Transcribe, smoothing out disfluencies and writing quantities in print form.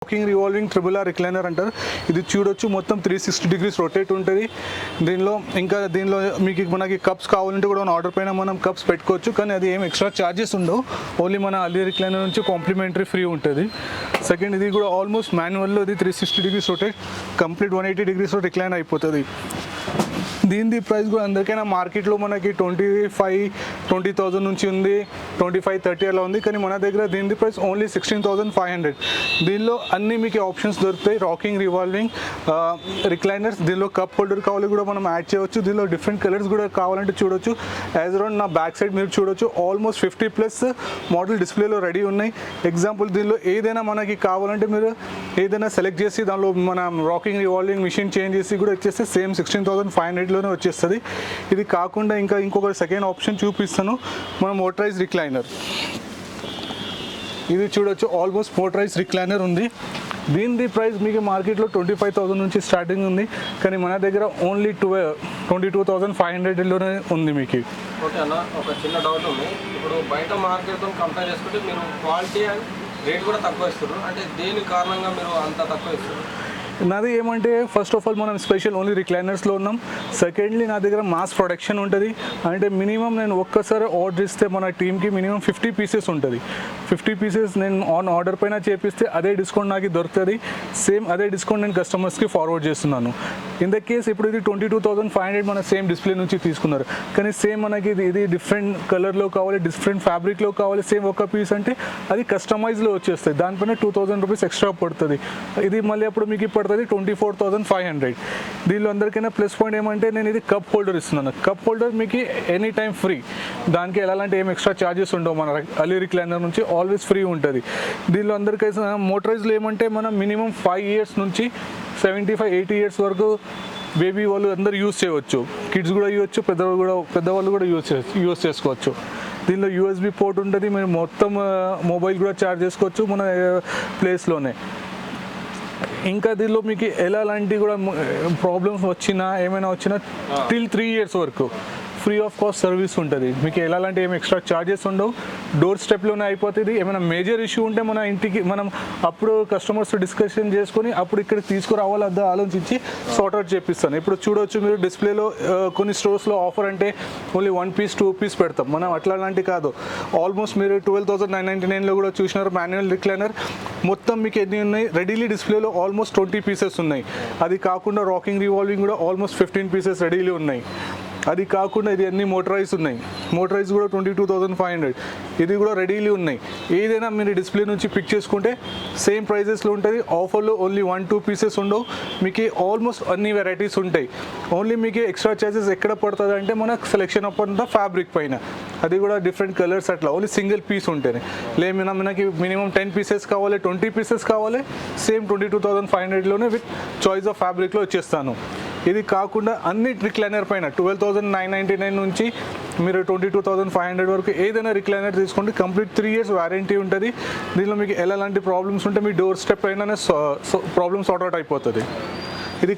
Rocking revolving triple R recliner అంటారు. ఇది చూడొచ్చు మొత్తం 360 degrees రొటేట్ ఉంటుంది. దీనిలో మీకు మనకి కప్స్ కావాలంటే కూడా మన ఆర్డర్ పైన మనం కప్స్ పెట్టుకోవచ్చు, కానీ అది ఏం ఎక్స్ట్రా ఛార్జెస్ ఉండవు. ఓన్లీ మన అలీ రిక్లైనర్ నుంచి కాంప్లిమెంటరీ ఫ్రీ ఉంటుంది. సెకండ్, ఇది కూడా ఆల్మోస్ట్ మాన్యువల్లో ఇది 360 degrees rotate complete 180 degrees recline అయిపోతుంది. దీని ప్రైస్ కూడా అందరికైనా మార్కెట్లో మనకి 20,000 నుంచి ఉంది, 25-30 అలా ఉంది, కానీ మన దగ్గర దీని ప్రైస్ ఓన్లీ 16,500. దీనిలో అన్ని మీకు ఆప్షన్స్ దొరుకుతాయి. రాకింగ్ రివాల్వింగ్ రిక్లైనర్స్, దీనిలో కప్ హోల్డర్ కావాలి కూడా మనం యాడ్ చేయవచ్చు. దీనిలో డిఫరెంట్ కలర్స్ కూడా కావాలంటే చూడొచ్చు. యాజ్ అరౌండ్ నా బ్యాక్ సైడ్ మీరు చూడొచ్చు ఆల్మోస్ట్ 50+ మోడల్ డిస్ప్లేలో రెడీ ఉన్నాయి. ఎగ్జాంపుల్ దీనిలో ఏదైనా మనకి కావాలంటే మీరు ఏదైనా సెలెక్ట్ చేసి దానిలో మనం రాకింగ్ రివాల్వింగ్ మిషన్ చేంజ్ చేసి కూడా ఇచ్చేస్తే సేమ్ 16,500లోనే వచ్చేస్తుంది. ఇది కాకుండా ఇంకొక సెకండ్ ఆప్షన్ చూపిస్తాను, మన మోటరైజ్ రిక్లైనర్. ఇది చూడొచ్చు ఆల్మోస్ట్ మోటరైజ్ రిక్లైనర్ ఉంది. దీని ప్రైస్ మీకు మార్కెట్లో 25,000 నుంచి స్టార్టింగ్ ఉంది, కానీ మన దగ్గర ఓన్లీ 22,500లోనే ఉంది మీకు. ఓకే అన్న, ఒక చిన్న డౌట్ ఉంది. ఇప్పుడు బయట మార్కెట్తో కంపేర్ చేసుకుంటే మీరు క్వాలిటీ అండ్ రేట్ కూడా తక్కువ ఇస్తారు, అంటే దేని కారణంగా మీరు అంత తక్కువ ఇస్తారు? నాది ఏమంటే ఫస్ట్ ఆఫ్ ఆల్ మనం స్పెషల్ ఓన్లీ రిక్లైనర్స్లో ఉన్నాం. సెకండ్లీ నా దగ్గర మాస్ ప్రొడక్షన్ ఉంటుంది. అంటే మినిమం నేను ఒక్కసారి ఆర్డర్ ఇస్తే మన టీమ్కి మినిమం 50 pieces ఉంటుంది. 50 pieces నేను ఆన్ ఆర్డర్ పైన చేపిస్తే అదే డిస్కౌంట్ నాకు దొరుకుతుంది. సేమ్ అదే డిస్కౌంట్ నేను కస్టమర్స్కి ఫార్వర్డ్ చేస్తున్నాను. ఇన్ ద కేస్ ఇప్పుడు ఇది 22,500 మన సేమ్ డిస్ప్లే నుంచి తీసుకున్నారు, కానీ సేమ్ మనకి ఇది డిఫరెంట్ కలర్లో కావాలి, డిఫరెంట్ ఫ్యాబ్రిక్లో కావాలి, సేమ్ ఒక పీస్ అంటే అది కస్టమైజ్లో వచ్చేస్తుంది. దానిపైన 2,000 రూపీస్ ఎక్స్ట్రా పడుతుంది. ఇది మళ్ళీ అప్పుడు మీకు పడుతుంది 24,500. దీనిలో అందరికైనా ప్లస్ పాయింట్ ఏమంటే నేను ఇది కప్ హోల్డర్ ఇస్తున్నాను. కప్ హోల్డర్ మీకు ఎనీ టైం ఫ్రీ, దానికి ఎలాంటి ఏం ఎక్స్ట్రా ఛార్జెస్ ఉండవు. మన అలీ రిక్లైనర్ నుంచి ఆల్వేస్ ఫ్రీ ఉంటుంది. దీనిలో అందరికైనా మోటరైజ్లో ఏమంటే మనం మినిమం 5 years నుంచి 75-80 years వరకు బేబీ వాళ్ళు అందరు యూజ్ చేయవచ్చు. కిడ్స్ కూడా ఇవ్వచ్చు, పెద్దవాళ్ళు కూడా యూజ్ చేసుకోవచ్చు. దీనిలో USB పోర్ట్ ఉంటుంది. మీరు మొత్తం మొబైల్ కూడా ఛార్జ్ చేసుకోవచ్చు మన ప్లేస్లోనే. ఇంకా దీనిలో మీకు ఎలాంటి కూడా ప్రాబ్లమ్స్ వచ్చినా ఏమైనా వచ్చినా టిల్ 3 years వరకు ఫ్రీ ఆఫ్ కాస్ట్ సర్వీస్ ఉంటుంది. మీకు ఎలాంటి ఏమి ఎక్స్ట్రా ఛార్జెస్ ఉండవు. డోర్ స్టెప్లోనే అయిపోతుంది. ఏమైనా మేజర్ ఇష్యూ ఉంటే మన ఇంటికి మనం అప్పుడు కస్టమర్స్తో డిస్కషన్ చేసుకొని అప్పుడు ఇక్కడికి తీసుకురావాలి అదా ఆలోచించి సార్ట్ అవుట్ చేపిస్తాను. ఇప్పుడు చూడవచ్చు మీరు డిస్ప్లేలో కొన్ని స్టోర్స్లో ఆఫర్ అంటే ఓన్లీ 1 piece 2 piece పెడతాం. మనం అట్లాంటి కాదు. ఆల్మోస్ట్ మీరు 12,999లో కూడా చూసినారు మాన్యువల్ రిక్లైనర్. మొత్తం మీకు ఎన్ని ఉన్నాయి రెడీలీ డిస్ప్లేలో ఆల్మోస్ట్ 20 pieces ఉన్నాయి. అది కాకుండా రాకింగ్ రివాల్వింగ్ కూడా ఆల్మోస్ట్ 15 pieces రెడీలీ ఉన్నాయి. అది కాకుండా ఇది అన్ని మోటరైజ్ ఉన్నాయి. మోటరైజ్ కూడా 22,500. ఇది కూడా రెడీలీ ఉన్నాయి. ఏదైనా మీరు డిస్ప్లే నుంచి పిక్ చేసుకుంటే సేమ్ ప్రైజెస్లో ఉంటుంది. ఆఫర్లో ఓన్లీ 1-2 pieces ఉండవు. మీకు ఆల్మోస్ట్ అన్ని వెరైటీస్ ఉంటాయి. ఓన్లీ మీకు ఎక్స్ట్రా ఛార్జెస్ ఎక్కడ పడుతుంది అంటే మన సెలెక్షన్ ఆఫ్ అంతా ఫ్యాబ్రిక్ పైన, అది కూడా డిఫరెంట్ కలర్స్ అట్లా ఓన్లీ సింగిల్ పీస్ ఉంటేనే. లేమైనా మనకి మినిమం 10 pieces కావాలి, 20 pieces కావాలి, సేమ్ 22,500లోనే విత్ చాయిస్ ఆఫ్ ఫ్యాబ్రిక్లో వచ్చేస్తాను. ఇది కాకుండా అన్ని రిక్లైనర్ పైన 12,999 నుంచి మీరు 22,500 వరకు ఏదైనా రిక్లైనర్ తీసుకుంటే కంప్లీట్ 3 years వారంటీ ఉంటుంది. దీనిలో మీకు ఎలాంటి ప్రాబ్లమ్స్ ఉంటే మీ డోర్ స్టెప్ అయినా ప్రాబ్లమ్ సార్ట్ అవుట్ అయిపోతుంది. ఇది